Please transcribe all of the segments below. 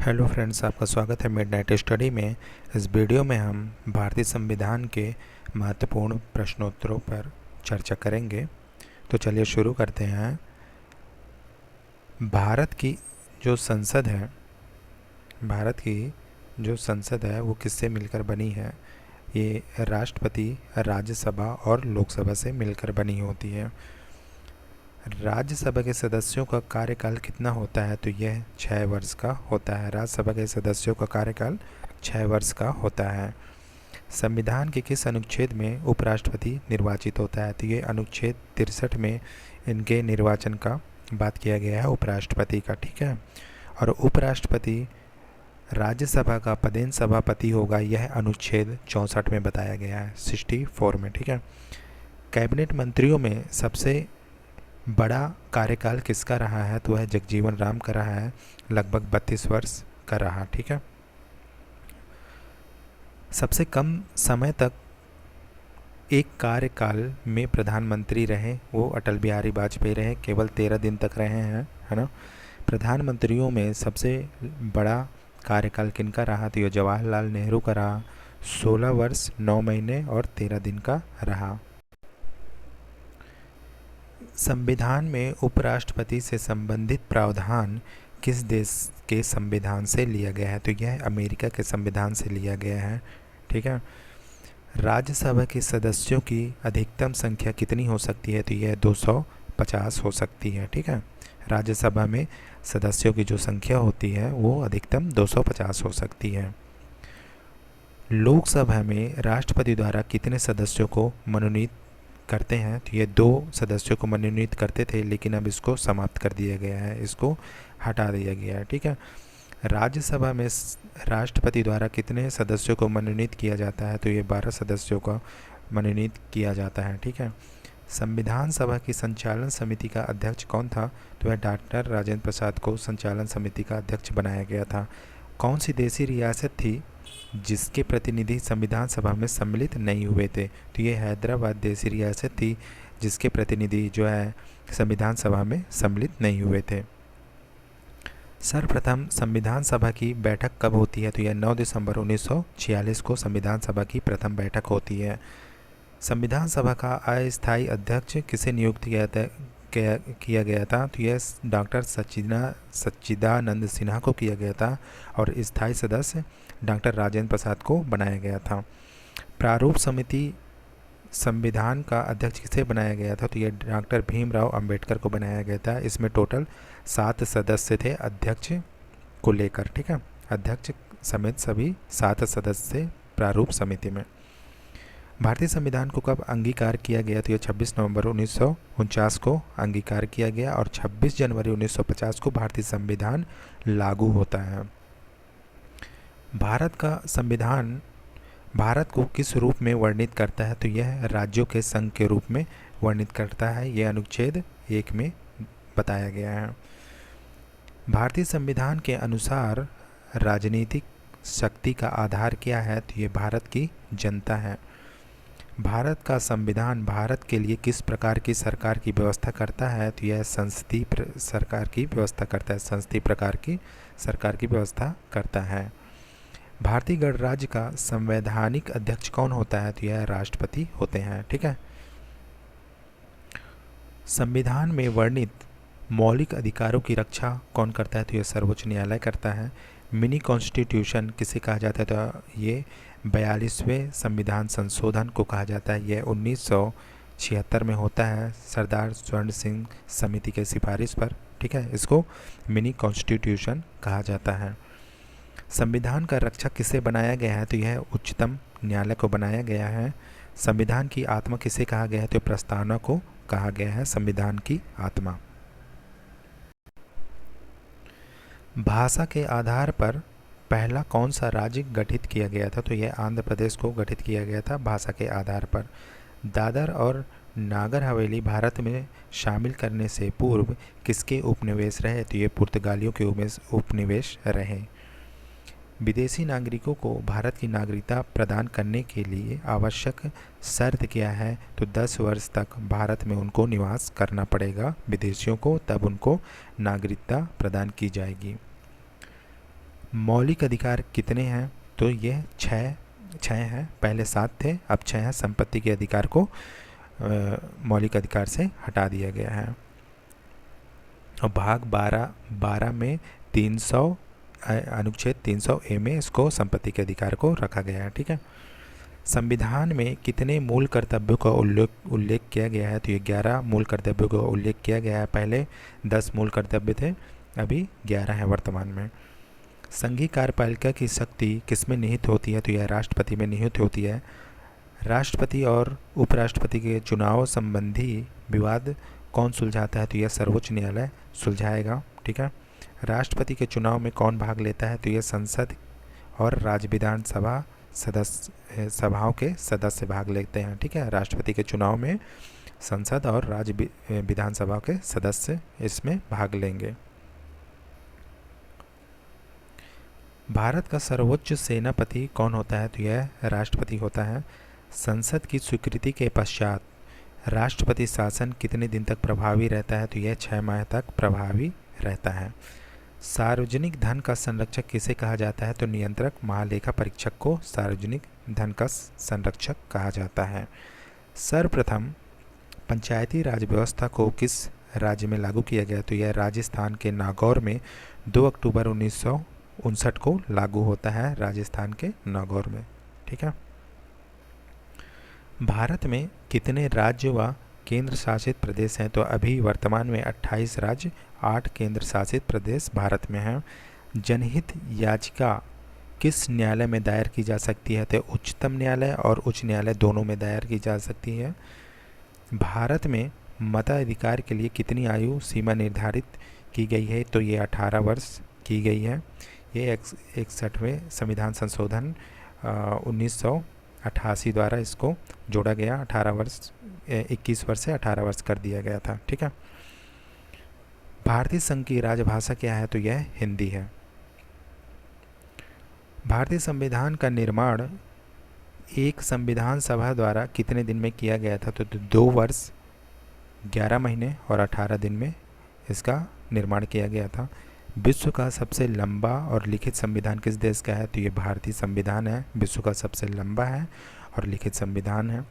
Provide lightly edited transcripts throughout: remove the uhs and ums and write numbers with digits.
Hello friends, आपका स्वागत है मिडनाइट स्टडी में। इस वीडियो में हम भारतीय संविधान के महत्वपूर्ण प्रश्नोत्तरों पर चर्चा करेंगे। तो चलिए शुरू करते हैं। भारत की जो संसद है भारत की जो संसद है वो किससे मिलकर बनी है? ये राष्ट्रपति, राज्यसभा और लोकसभा से मिलकर बनी होती है। राज्यसभा के सदस्यों का कार्यकाल कितना होता है? तो यह 6 वर्ष का होता है। राज्यसभा के सदस्यों का कार्यकाल 6 वर्ष का होता है। संविधान के किस अनुच्छेद में उपराष्ट्रपति निर्वाचित होता है? तो ये अनुच्छेद 63 में इनके निर्वाचन का बात किया गया है, उपराष्ट्रपति का। ठीक है। और उपराष्ट्रपति राज्यसभा का पदेन सभापति होगा, यह अनुच्छेद 64 में बताया गया है, 64 में। ठीक है। कैबिनेट मंत्रियों में सबसे बड़ा कार्यकाल किसका रहा है? तो वह जगजीवन राम का रहा है, लगभग 32 वर्ष का रहा। ठीक है। सबसे कम समय तक एक कार्यकाल में प्रधानमंत्री रहे वो अटल बिहारी वाजपेयी रहे, केवल 13 दिन तक रहे हैं, है ना। प्रधानमंत्रियों में सबसे बड़ा कार्यकाल किनका रहा? तो ये जवाहरलाल नेहरू का रहा, 16 वर्ष 9 महीने और 13 दिन का रहा। संविधान में उपराष्ट्रपति से संबंधित प्रावधान किस देश के संविधान से लिया गया है? तो यह अमेरिका के संविधान से लिया गया है। ठीक है। राज्यसभा के सदस्यों की अधिकतम संख्या कितनी हो सकती है? तो यह 250 हो सकती है। ठीक है। राज्यसभा में सदस्यों की जो संख्या होती है वो अधिकतम 250 हो सकती है। लोकसभा में राष्ट्रपति द्वारा कितने सदस्यों को मनोनीत करते हैं? तो ये 2 सदस्यों को मनोनीत करते थे, लेकिन अब इसको समाप्त कर दिया गया है, इसको हटा दिया गया है। ठीक है। राज्यसभा में राष्ट्रपति द्वारा कितने सदस्यों को मनोनीत किया जाता है? तो ये 12 सदस्यों को मनोनीत किया जाता है। ठीक है। संविधान सभा की संचालन समिति का अध्यक्ष कौन था? तो वह डॉक्टर राजेंद्र प्रसाद को संचालन समिति का अध्यक्ष बनाया गया था। कौन सी देशी रियासत थी जिसके प्रतिनिधि संविधान सभा में सम्मिलित नहीं हुए थे? तो ये हैदराबाद देशी रियासत थी जिसके प्रतिनिधि जो है संविधान सभा में सम्मिलित नहीं हुए थे। सर्वप्रथम संविधान सभा की बैठक कब होती है? तो यह 9 दिसंबर 1946 को संविधान सभा की प्रथम बैठक होती है। संविधान सभा का अस्थायी अध्यक्ष किसे नियुक्त किया गया था? तो यह डॉक्टर सच्चिदानंद सिन्हा को किया गया था और स्थायी सदस्य डॉक्टर राजेंद्र प्रसाद को बनाया गया था। प्रारूप समिति संविधान का अध्यक्ष किसे बनाया गया था? तो यह डॉक्टर भीमराव अंबेडकर को बनाया गया था। इसमें टोटल 7 सदस्य थे अध्यक्ष को लेकर। ठीक है। अध्यक्ष समेत सभी 7 सदस्य प्रारूप समिति में। भारतीय संविधान को कब अंगीकार किया गया? तो यह 26 नवंबर 1949 को अंगीकार किया गया और 26 जनवरी 1950 को भारतीय संविधान लागू होता है। भारत का संविधान भारत को किस रूप में वर्णित करता है? तो यह राज्यों के संघ के रूप में वर्णित करता है, यह अनुच्छेद 1 में बताया गया है। भारतीय संविधान के अनुसार राजनीतिक शक्ति का आधार क्या है? तो ये भारत की जनता है। भारत का संविधान भारत के लिए किस प्रकार की सरकार की व्यवस्था करता है? तो यह संसदीय सरकार की व्यवस्था करता है, संसदीय प्रकार की सरकार की व्यवस्था करता है। भारतीय गणराज्य का संवैधानिक अध्यक्ष कौन होता है? तो यह राष्ट्रपति होते हैं। ठीक है। संविधान में वर्णित मौलिक अधिकारों की रक्षा कौन करता है? तो यह सर्वोच्च न्यायालय करता है। मिनी कॉन्स्टिट्यूशन किसे कहा जाता है? तो ये 42वें संविधान संशोधन को कहा जाता है। यह 1976 में होता है, सरदार स्वर्ण सिंह समिति के सिफारिश पर। ठीक है। इसको मिनी कॉन्स्टिट्यूशन कहा जाता है। संविधान का रक्षक किसे बनाया गया है? तो यह उच्चतम न्यायालय को बनाया गया है। संविधान की आत्मा किसे कहा गया है? तो प्रस्तावना को कहा गया है संविधान की आत्मा। भाषा के आधार पर पहला कौन सा राज्य गठित किया गया था? तो यह आंध्र प्रदेश को गठित किया गया था भाषा के आधार पर। दादर और नागर हवेली भारत में शामिल करने से पूर्व किसके उपनिवेश रहे? तो ये पुर्तगालियों के उपनिवेश रहे। विदेशी नागरिकों को भारत की नागरिकता प्रदान करने के लिए आवश्यक शर्त क्या है? तो 10 वर्ष तक भारत में उनको निवास करना पड़ेगा विदेशियों को, तब उनको नागरिकता प्रदान की जाएगी। मौलिक अधिकार कितने हैं? तो ये छः हैं, पहले 7 थे, अब 6 हैं। संपत्ति के अधिकार को मौलिक अधिकार से हटा दिया गया है। और भाग 12 में 300 अनुच्छेद 300A में इसको संपत्ति के अधिकार को रखा गया है। ठीक है। संविधान में कितने मूल कर्तव्यों का उल्लेख किया गया है? तो ये 11 मूल कर्तव्यों का उल्लेख किया गया है। पहले 10 मूल कर्तव्य थे, अभी 11 हैं वर्तमान में। संघीय कार्यपालिका की शक्ति किसमें निहित होती है? तो यह राष्ट्रपति में निहित होती है। राष्ट्रपति और उपराष्ट्रपति के चुनाव संबंधी विवाद कौन सुलझाता है? तो यह सर्वोच्च न्यायालय सुलझाएगा। ठीक है। राष्ट्रपति के चुनाव में कौन भाग लेता है? तो यह संसद और राज्य विधानसभा सभाओं के सदस्य भाग लेते हैं। ठीक है। राष्ट्रपति के चुनाव में संसद और राज्य विधानसभा के सदस्य इसमें भाग लेंगे। भारत का सर्वोच्च सेनापति कौन होता है? तो यह राष्ट्रपति होता है। संसद की स्वीकृति के पश्चात राष्ट्रपति शासन कितने दिन तक प्रभावी रहता है? तो यह 6 माह तक प्रभावी रहता है। सार्वजनिक धन का संरक्षक किसे कहा जाता है? तो नियंत्रक महालेखा परीक्षक को सार्वजनिक धन का संरक्षक कहा जाता है। सर्वप्रथम पंचायती राज व्यवस्था को किस राज्य में लागू किया गया? तो यह राजस्थान के नागौर में 2 अक्टूबर 1959 को लागू होता है, राजस्थान के नागौर में। ठीक है। भारत में कितने राज्य व केंद्र शासित प्रदेश हैं? तो अभी वर्तमान में 28 राज्य, 8 केंद्र शासित प्रदेश भारत में हैं। जनहित याचिका किस न्यायालय में दायर की जा सकती है? तो उच्चतम न्यायालय और उच्च न्यायालय दोनों में दायर की जा सकती है। भारत में मताधिकार के लिए कितनी आयु सीमा निर्धारित की गई है? तो ये 18 वर्ष की गई है। ये 61वें संविधान संशोधन 1988 द्वारा इसको जोड़ा गया। 21 वर्ष से 18 वर्ष कर दिया गया था। ठीक है। भारतीय संघ की राजभाषा क्या है? तो यह हिंदी है। भारतीय संविधान का निर्माण एक संविधान सभा द्वारा कितने दिन में किया गया था? तो 2 वर्ष 11 महीने और 18 दिन में इसका निर्माण किया गया था। विश्व का सबसे लंबा और लिखित संविधान किस देश का है? तो ये भारतीय संविधान है, विश्व का सबसे लंबा है और लिखित संविधान है।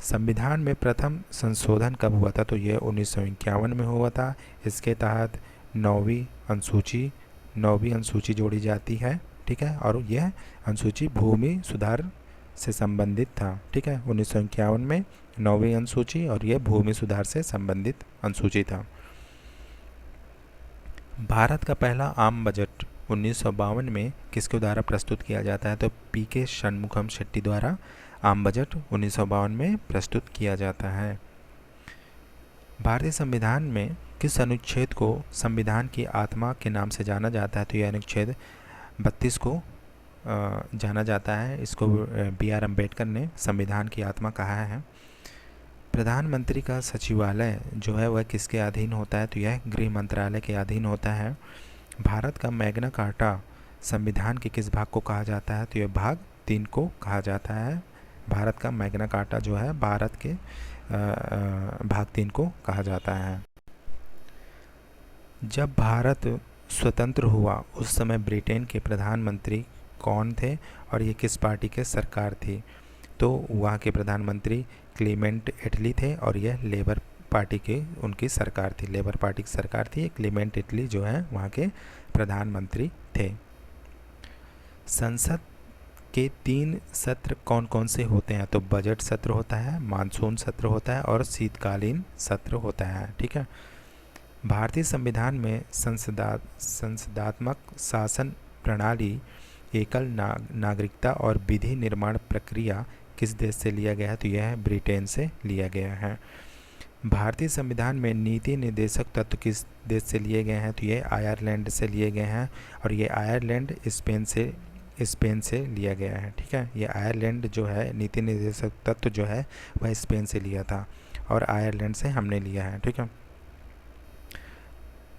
संविधान में प्रथम संशोधन कब हुआ था? तो ये 1951 में हुआ था। इसके तहत 9वीं अनुसूची जोड़ी जाती है। ठीक है। और यह अनुसूची भूमि सुधार से संबंधित था। ठीक है। 1951 में 9वीं अनुसूची और यह भूमि सुधार से संबंधित अनुसूची था। भारत का पहला आम बजट 1952 में किसके द्वारा प्रस्तुत किया जाता है? तो पीके षणमुखम शेट्टी द्वारा आम बजट 1952 में प्रस्तुत किया जाता है। भारतीय संविधान में किस अनुच्छेद को संविधान की आत्मा के नाम से जाना जाता है? तो यह अनुच्छेद 32 को जाना जाता है। इसको BR अम्बेडकर ने संविधान की आत्मा कहा है। प्रधानमंत्री का सचिवालय जो है वह किसके अधीन होता है? तो यह गृह मंत्रालय के अधीन होता है। भारत का मैग्ना कार्टा संविधान के किस भाग को कहा जाता है? तो यह भाग 3 को कहा जाता है। भारत का मैग्ना कार्टा जो है भारत के भाग 3 को कहा जाता है। जब भारत स्वतंत्र हुआ उस समय ब्रिटेन के प्रधानमंत्री कौन थे और ये किस पार्टी के सरकार थी? तो वहाँ के प्रधानमंत्री क्लीमेंट एटली थे और यह लेबर पार्टी की उनकी सरकार थी। लेबर पार्टी की सरकार थी। क्लीमेंट एटली जो है वहाँ के प्रधानमंत्री थे। संसद के 3 सत्र कौन कौन से होते हैं? तो बजट सत्र होता है, मानसून सत्र होता है और शीतकालीन सत्र होता है। ठीक है। भारतीय संविधान में संसदात्मक शासन प्रणाली, एकल नागरिकता और विधि निर्माण प्रक्रिया किस देश से लिया गया है? तो यह ब्रिटेन से लिया गया है। भारतीय संविधान में नीति निर्देशक तत्व किस देश से लिए गए हैं? तो ये आयरलैंड से लिए गए हैं और ये आयरलैंड स्पेन से लिया गया है। ठीक है। ये आयरलैंड जो है नीति निर्देशक तत्व जो है वह स्पेन से लिया था और आयरलैंड से हमने लिया है। ठीक है।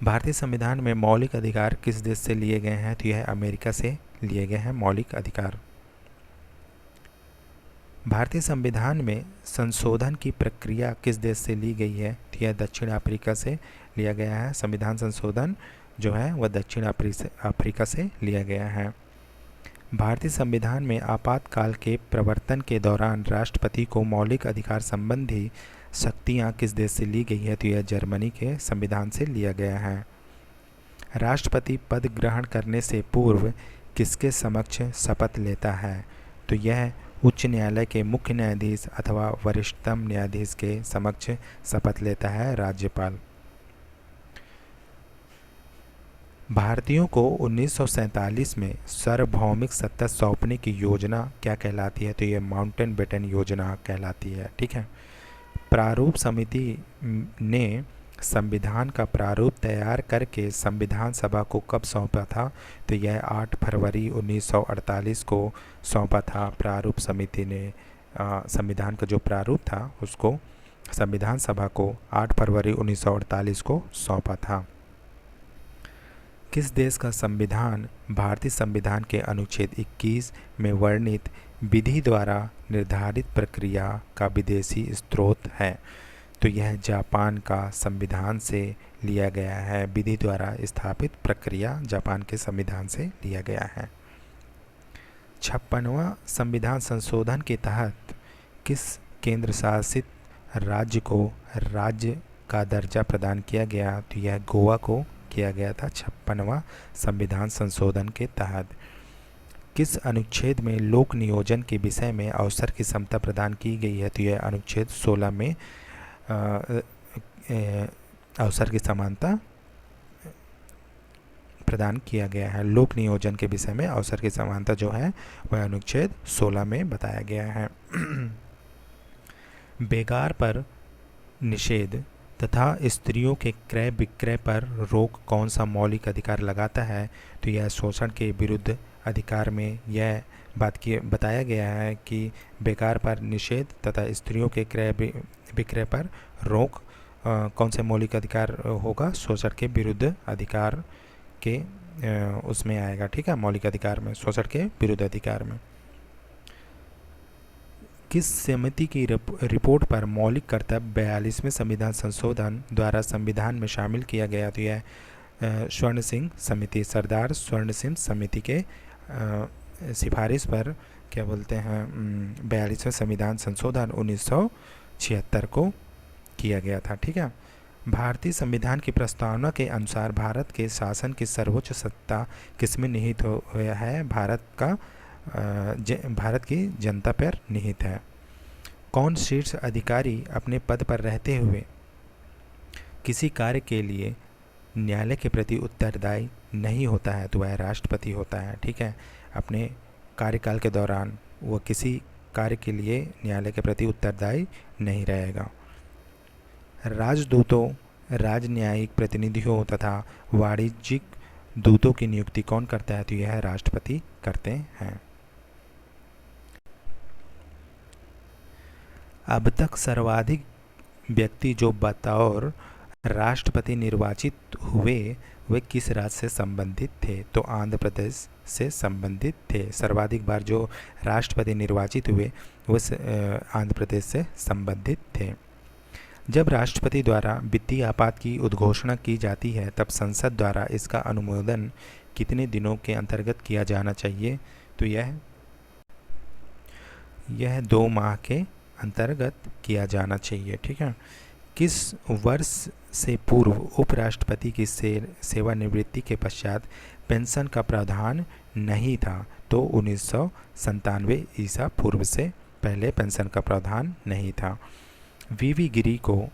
भारतीय संविधान में मौलिक अधिकार किस देश से लिए गए हैं? तो यह अमेरिका से लिए गए हैं मौलिक अधिकार। भारतीय संविधान में संशोधन की प्रक्रिया किस देश से ली गई है? तो यह दक्षिण अफ्रीका से लिया गया है। संविधान संशोधन जो है वह दक्षिण अफ्रीका से लिया गया है। भारतीय संविधान में आपातकाल के प्रवर्तन के दौरान राष्ट्रपति को मौलिक अधिकार संबंधी शक्तियाँ किस देश से ली गई है? तो यह जर्मनी के संविधान से लिया गया है। राष्ट्रपति पद ग्रहण करने से पूर्व किसके समक्ष शपथ लेता है? तो यह उच्च न्यायालय के मुख्य न्यायाधीश अथवा वरिष्ठतम न्यायाधीश के समक्ष शपथ लेता है राज्यपाल। भारतीयों को 1947 में सार्वभौमिक सत्ता सौंपने की योजना क्या कहलाती है? तो यह माउंटबेटन योजना कहलाती है। ठीक है। प्रारूप समिति ने संविधान का प्रारूप तैयार करके संविधान सभा को कब सौंपा था? तो यह 8 फरवरी 1948 को सौंपा था। प्रारूप समिति ने संविधान का जो प्रारूप था उसको संविधान सभा को 8 फरवरी 1948 को सौंपा था। किस देश का संविधान भारतीय संविधान के अनुच्छेद 21 में वर्णित विधि द्वारा निर्धारित प्रक्रिया का विदेशी स्रोत है? तो यह जापान का संविधान से लिया गया है। विधि द्वारा स्थापित प्रक्रिया जापान के संविधान से लिया गया है। 56वां संविधान संशोधन के तहत किस केंद्र शासित राज्य को राज्य का दर्जा प्रदान किया गया? तो यह गोवा को किया गया था 56वां संविधान संशोधन के तहत। किस अनुच्छेद में लोक नियोजन के विषय में अवसर की समता प्रदान की गई है? तो यह अनुच्छेद 16 में अवसर की समानता प्रदान किया गया है। लोक नियोजन के विषय में अवसर की समानता जो है वह अनुच्छेद 16 में बताया गया है। बेगार पर निषेध तथा स्त्रियों के क्रय विक्रय पर रोक कौन सा मौलिक अधिकार लगाता है? तो यह शोषण के विरुद्ध अधिकार में यह बताया गया है कि बेकार पर निषेध तथा स्त्रियों के क्रय विक्रय पर रोक कौन से मौलिक अधिकार होगा? शोषण के विरुद्ध अधिकार के उसमें आएगा। ठीक है, मौलिक अधिकार में, शोषण के विरुद्ध अधिकार में। किस समिति की रिपोर्ट पर मौलिक कर्तव्य 42वें संविधान संशोधन द्वारा संविधान में शामिल किया गया? तो यह स्वर्ण सिंह समिति, सरदार स्वर्ण सिंह समिति के सिफारिश पर क्या बोलते हैं 42वें संविधान संशोधन 1976 को किया गया था। ठीक है। भारतीय संविधान की प्रस्तावना के अनुसार भारत के शासन की सर्वोच्च सत्ता किसमें निहित है? भारत की जनता पर निहित है। कौन शीर्ष अधिकारी अपने पद पर रहते हुए किसी कार्य के लिए न्यायालय के प्रति उत्तरदायी नहीं होता है? तो वह राष्ट्रपति होता है। ठीक है। अपने कार्यकाल के दौरान वह किसी कार्य के लिए न्यायालय के प्रति उत्तरदायी नहीं रहेगा। राजदूतों, राजन्यायिक प्रतिनिधियों तथा वाणिज्यिक दूतों की नियुक्ति कौन करता है? तो यह राष्ट्रपति करते हैं। अब तक सर्वाधिक व्यक्ति जो बतौर राष्ट्रपति निर्वाचित हुए वे किस राज्य से संबंधित थे? तो आंध्र प्रदेश से संबंधित थे। सर्वाधिक बार जो राष्ट्रपति निर्वाचित हुए वो आंध्र प्रदेश से संबंधित थे। जब राष्ट्रपति द्वारा वित्तीय आपात की उद्घोषणा की जाती है तब संसद द्वारा इसका अनुमोदन कितने दिनों के अंतर्गत किया जाना चाहिए? तो यह 2 माह के अंतर्गत किया जाना चाहिए। ठीक है। किस वर्ष से पूर्व उपराष्ट्रपति की सेवानिवृत्ति के पश्चात पेंशन का प्रावधान नहीं था? तो 1997 ईसा पूर्व से पहले पेंशन का प्रावधान नहीं था। वीवी गिरी को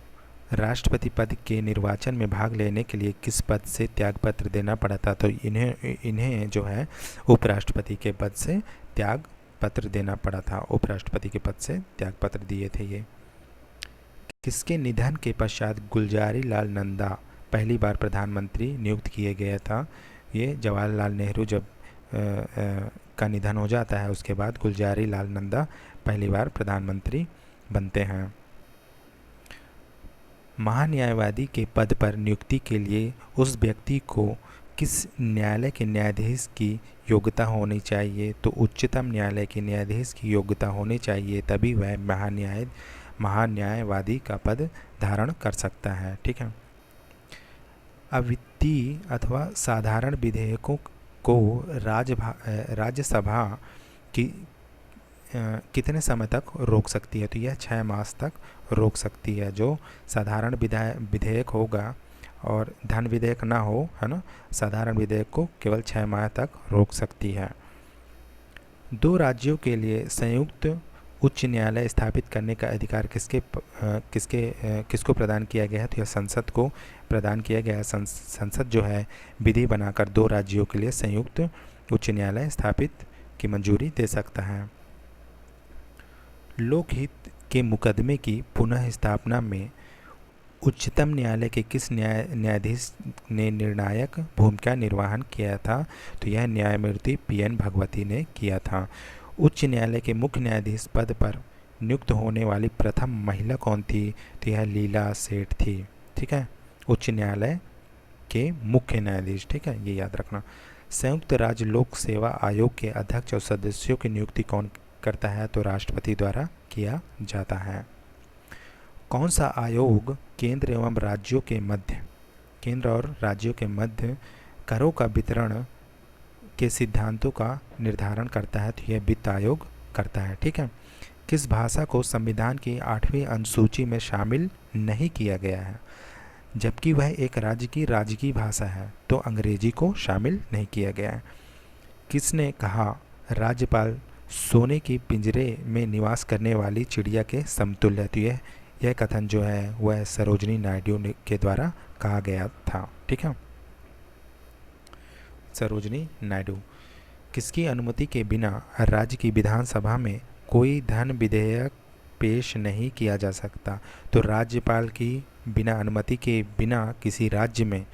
राष्ट्रपति पद के निर्वाचन में भाग लेने के लिए किस पद से त्यागपत्र देना पड़ा था? तो इन्हें जो है उपराष्ट्रपति के पद से त्यागपत्र देना पड़ा था। उपराष्ट्रपति के पद से त्यागपत्र दिए थे ये। किसके निधन के पश्चात गुलजारी लाल नंदा पहली बार प्रधानमंत्री नियुक्त किए गया था? ये जवाहरलाल नेहरू जब का निधन हो जाता है उसके बाद गुलजारी लाल नंदा पहली बार प्रधानमंत्री बनते हैं। महान्यायवादी के पद पर नियुक्ति के लिए उस व्यक्ति को किस न्यायालय के न्यायाधीश की योग्यता होनी चाहिए? तो उच्चतम न्यायालय के न्यायाधीश की योग्यता होनी चाहिए, तभी वह महान्यायवादी का पद धारण कर सकता है। ठीक है। अब दी अथवा साधारण विधेयकों को राज्यसभा की कितने समय तक रोक सकती है? तो यह 6 मास तक रोक सकती है। जो साधारण विधेयक होगा और धन विधेयक ना हो, है ना, साधारण विधेयक को केवल 6 माह तक रोक सकती है। 2 राज्यों के लिए संयुक्त उच्च न्यायालय स्थापित करने का अधिकार किसको प्रदान किया गया है? तो यह संसद को प्रदान किया गया है। संसद जो है विधि बनाकर 2 राज्यों के लिए संयुक्त उच्च न्यायालय स्थापित की मंजूरी दे सकता है। लोकहित के मुकदमे की पुनः स्थापना में उच्चतम न्यायालय के किस न्यायाधीश ने निर्णायक भूमिका निर्वहन किया था? तो यह न्यायमूर्ति PN भगवती ने किया था। उच्च न्यायालय के मुख्य न्यायाधीश पद पर नियुक्त होने वाली प्रथम महिला कौन थी? तो यह लीला सेठ थी। ठीक है, उच्च न्यायालय के मुख्य न्यायाधीश। ठीक है, ये याद रखना। संयुक्त राज्य लोक सेवा आयोग के अध्यक्ष और सदस्यों की नियुक्ति कौन करता है? तो राष्ट्रपति द्वारा किया जाता है। कौन सा आयोग केंद्र और राज्यों के मध्य करों का वितरण के सिद्धांतों का निर्धारण करता है? तो यह वित्त आयोग करता है। ठीक है। किस भाषा को संविधान की 8वीं अनुसूची में शामिल नहीं किया गया है, जबकि वह एक राज्य की राजकीय भाषा है? तो अंग्रेजी को शामिल नहीं किया गया है। किसने कहा राज्यपाल सोने की पिंजरे में निवास करने वाली चिड़िया के समतुल्य? तो यह कथन जो है वह सरोजिनी नायडू के द्वारा कहा गया था। ठीक है, सरोजिनी नायडू। किसकी अनुमति के बिना राज्य की विधानसभा में कोई धन विधेयक पेश नहीं किया जा सकता? तो राज्यपाल की बिना अनुमति के बिना किसी राज्य में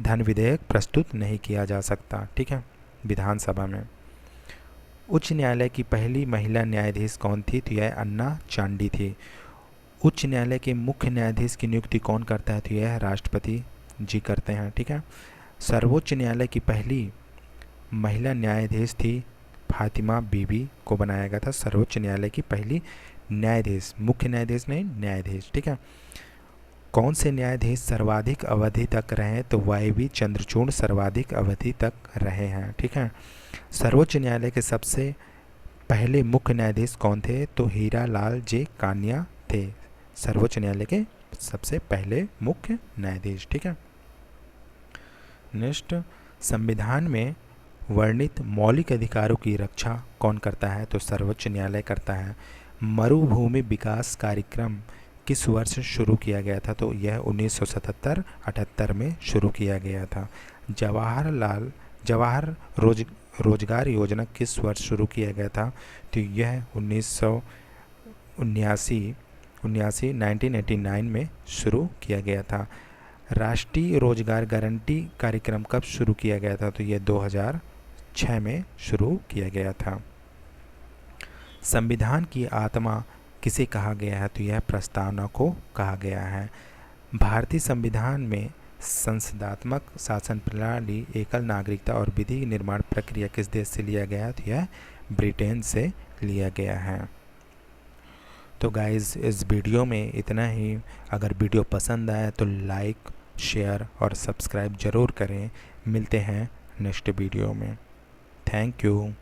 धन विधेयक प्रस्तुत नहीं किया जा सकता। ठीक है, विधानसभा में। उच्च न्यायालय की पहली महिला न्यायाधीश कौन थी? तो यह अन्ना चांडी थी। उच्च न्यायालय के मुख्य न्यायाधीश की नियुक्ति कौन करता है? तो यह राष्ट्रपति जी करते हैं। ठीक है। सर्वोच्च न्यायालय की पहली महिला न्यायाधीश थी फातिमा बीबी को बनाया गया था सर्वोच्च न्यायालय की पहली न्यायाधीश, मुख्य न्यायाधीश नहीं, न्यायाधीश। ठीक है। कौन से न्यायाधीश सर्वाधिक अवधि तक रहे? तो YV चंद्रचूड़ सर्वाधिक अवधि तक रहे हैं। ठीक है। सर्वोच्च न्यायालय के सबसे पहले मुख्य न्यायाधीश कौन थे? तो हीरा लाल जे कानिया थे सर्वोच्च न्यायालय के सबसे पहले मुख्य न्यायाधीश। ठीक है। नेक्स्ट, संविधान में वर्णित मौलिक अधिकारों की रक्षा कौन करता है? तो सर्वोच्च न्यायालय करता है। मरुभूमि विकास कार्यक्रम किस वर्ष शुरू किया गया था? तो यह 1977-78 में शुरू किया गया था। जवाहर रोजगार योजना किस वर्ष शुरू किया गया था? तो यह 1989 में शुरू किया गया था। राष्ट्रीय रोजगार गारंटी कार्यक्रम कब शुरू किया गया था? तो यह 2006 में शुरू किया गया था। संविधान की आत्मा किसे कहा गया है? तो यह प्रस्तावना को कहा गया है। भारतीय संविधान में संसदात्मक शासन प्रणाली, एकल नागरिकता और विधि निर्माण प्रक्रिया किस देश से लिया गया है? तो यह ब्रिटेन से लिया गया है। तो गाइज़, इस वीडियो में इतना ही। अगर वीडियो पसंद आए तो लाइक, शेयर और सब्सक्राइब ज़रूर करें। मिलते हैं नेक्स्ट वीडियो में। Thank you.